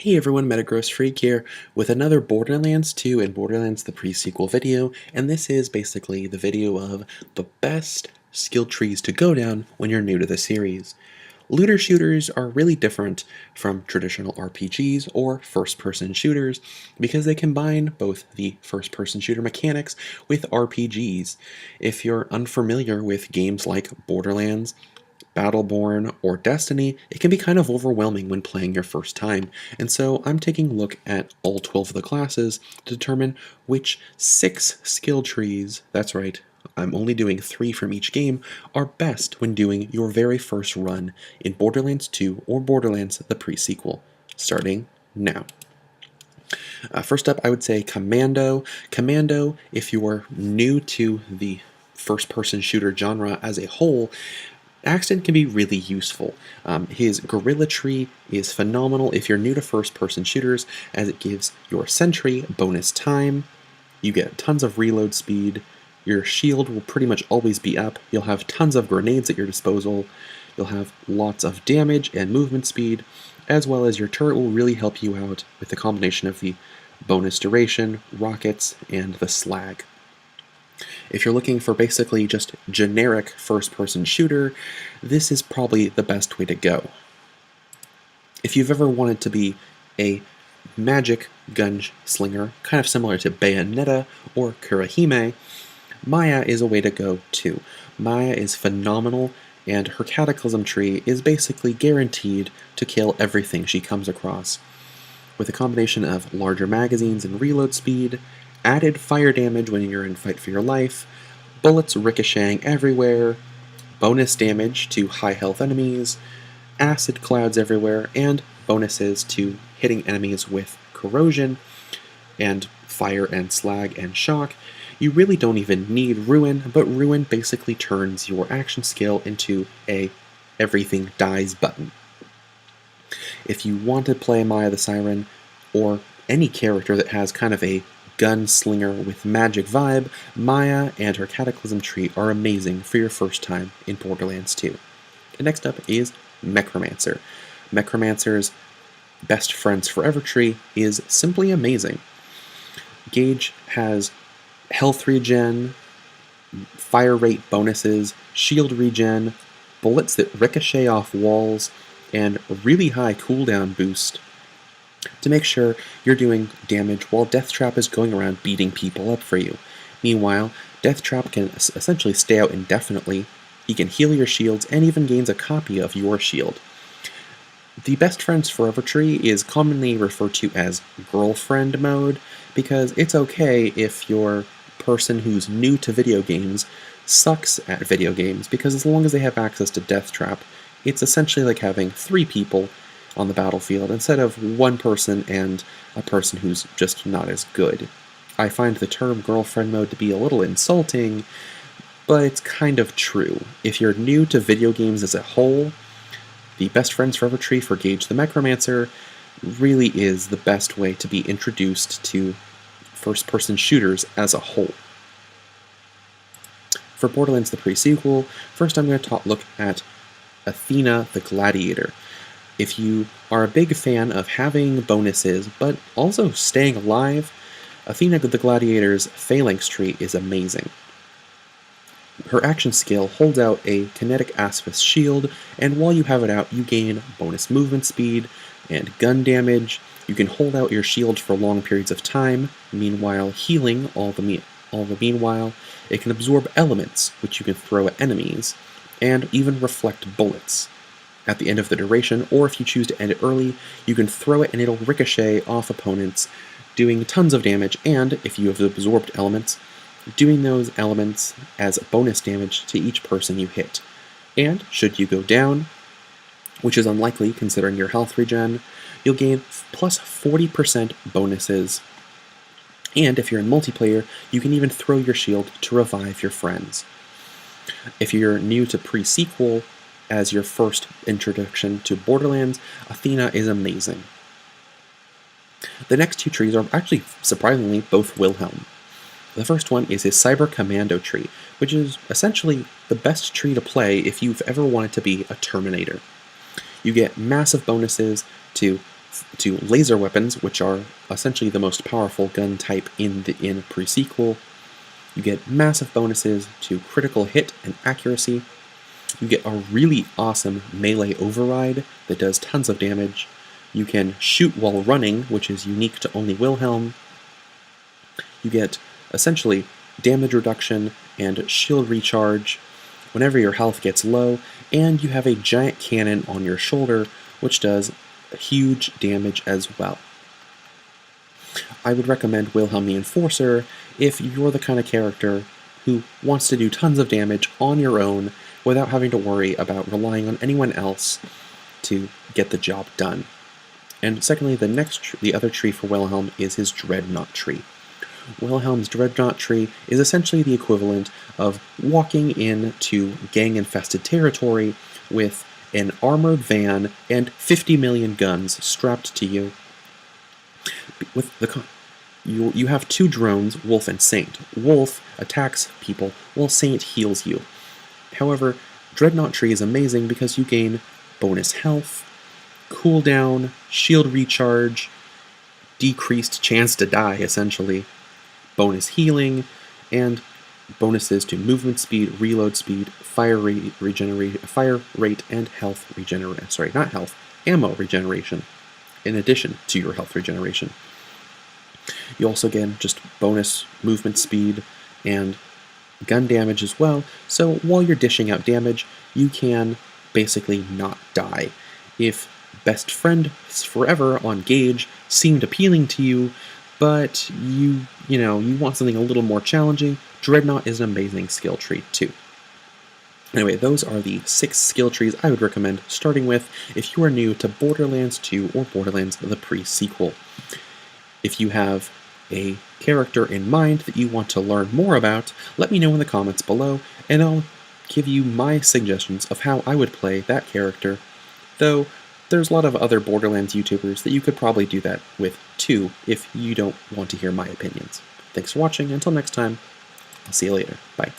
Hey everyone, Metagross Freak here with another Borderlands 2 and Borderlands the pre-sequel video, and this is basically the video of the best skill trees to go down when you're new to the series. Looter shooters are really different from traditional RPGs or first-person shooters because they combine both the first-person shooter mechanics with RPGs. If you're unfamiliar with games like Borderlands, Battleborn, or Destiny, it can be kind of overwhelming when playing your first time, and so I'm taking a look at all 12 of the classes to determine which 6 skill trees, that's right, I'm only doing 3 from each game, are best when doing your very first run in Borderlands 2 or Borderlands the pre-sequel, starting now. First up, I would say Commando. Commando, if you are new to the first-person shooter genre as a whole, Axton can be really useful. His Gorilla Tree is phenomenal if you're new to first-person shooters, as it gives your sentry bonus time, you get tons of reload speed, your shield will pretty much always be up, you'll have tons of grenades at your disposal, you'll have lots of damage and movement speed, as well as your turret will really help you out with the combination of the bonus duration, rockets, and the slag. If you're looking for basically just generic first-person shooter, this is probably the best way to go. If you've ever wanted to be a magic gunslinger, kind of similar to Bayonetta or Kurahime, Maya is a way to go too. Maya is phenomenal, and her Cataclysm tree is basically guaranteed to kill everything she comes across. With a combination of larger magazines and reload speed, added fire damage when you're in fight for your life, bullets ricocheting everywhere, bonus damage to high health enemies, acid clouds everywhere, and bonuses to hitting enemies with corrosion, and fire and slag and shock, you really don't even need Ruin, but Ruin basically turns your action skill into a everything dies button. If you want to play Maya the Siren, or any character that has kind of a gunslinger with magic vibe, Maya and her Cataclysm tree are amazing for your first time in Borderlands 2. And next up is Mechromancer. Mechromancer's Best Friends Forever tree is simply amazing. Gage has health regen, fire rate bonuses, shield regen, bullets that ricochet off walls, and a really high cooldown boost to make sure you're doing damage while Deathtrap is going around beating people up for you. Meanwhile, Deathtrap can essentially stay out indefinitely, he can heal your shields, and even gains a copy of your shield. The Best Friends Forever tree is commonly referred to as girlfriend mode, because it's okay if your person who's new to video games sucks at video games, because as long as they have access to Deathtrap, it's essentially like having 3 people on the battlefield instead of 1 person and a person who's just not as good. I find the term girlfriend mode to be a little insulting, but it's kind of true. If you're new to video games as a whole, the Best Friends Forever tree for Gage the Mechromancer really is the best way to be introduced to first-person shooters as a whole. For Borderlands the pre-sequel, first I'm going to look at Athena the Gladiator. If you are a big fan of having bonuses, but also staying alive, Athena the Gladiator's Phalanx tree is amazing. Her action skill holds out a kinetic Aspis shield, and while you have it out, you gain bonus movement speed and gun damage. You can hold out your shield for long periods of time, meanwhile healing all the meanwhile. It can absorb elements, which you can throw at enemies, and even reflect bullets. At the end of the duration, or if you choose to end it early, you can throw it and it'll ricochet off opponents, doing tons of damage, and if you have absorbed elements, doing those elements as bonus damage to each person you hit. And should you go down, which is unlikely considering your health regen, you'll gain plus 40% bonuses. And if you're in multiplayer, you can even throw your shield to revive your friends. If you're new to pre-sequel, as your first introduction to Borderlands, Athena is amazing. The next 2 trees are actually, surprisingly, both Wilhelm. The first one is his Cyber Commando tree, which is essentially the best tree to play if you've ever wanted to be a Terminator. You get massive bonuses to to laser weapons, which are essentially the most powerful gun type in pre-sequel. You get massive bonuses to critical hit and accuracy. You get a really awesome melee override that does tons of damage. You can shoot while running, which is unique to only Wilhelm. You get essentially damage reduction and shield recharge whenever your health gets low, and you have a giant cannon on your shoulder, which does huge damage as well. I would recommend Wilhelm the Enforcer if you're the kind of character who wants to do tons of damage on your own without having to worry about relying on anyone else to get the job done. And secondly, the other tree for Wilhelm is his Dreadnought tree. Wilhelm's Dreadnought tree is essentially the equivalent of walking into gang-infested territory with an armored van and 50 million guns strapped to you. You have two drones, Wolf and Saint. Wolf attacks people, while Saint heals you. However, Dreadnought tree is amazing because you gain bonus health, cooldown, shield recharge, decreased chance to die, essentially, bonus healing, and bonuses to movement speed, reload speed, fire rate, and health regeneration. Sorry, not health, ammo regeneration, in addition to your health regeneration. You also get just bonus movement speed and gun damage as well, so while you're dishing out damage, you can basically not die. If Best Friend Forever on Gage seemed appealing to you, but you want something a little more challenging, Dreadnought is an amazing skill tree too. Anyway, those are the 6 skill trees I would recommend starting with if you are new to Borderlands 2 or Borderlands the pre-sequel. If you have a character in mind that you want to learn more about, let me know in the comments below, and I'll give you my suggestions of how I would play that character, though there's a lot of other Borderlands YouTubers that you could probably do that with too if you don't want to hear my opinions. Thanks for watching. Until next time, I'll see you later. Bye.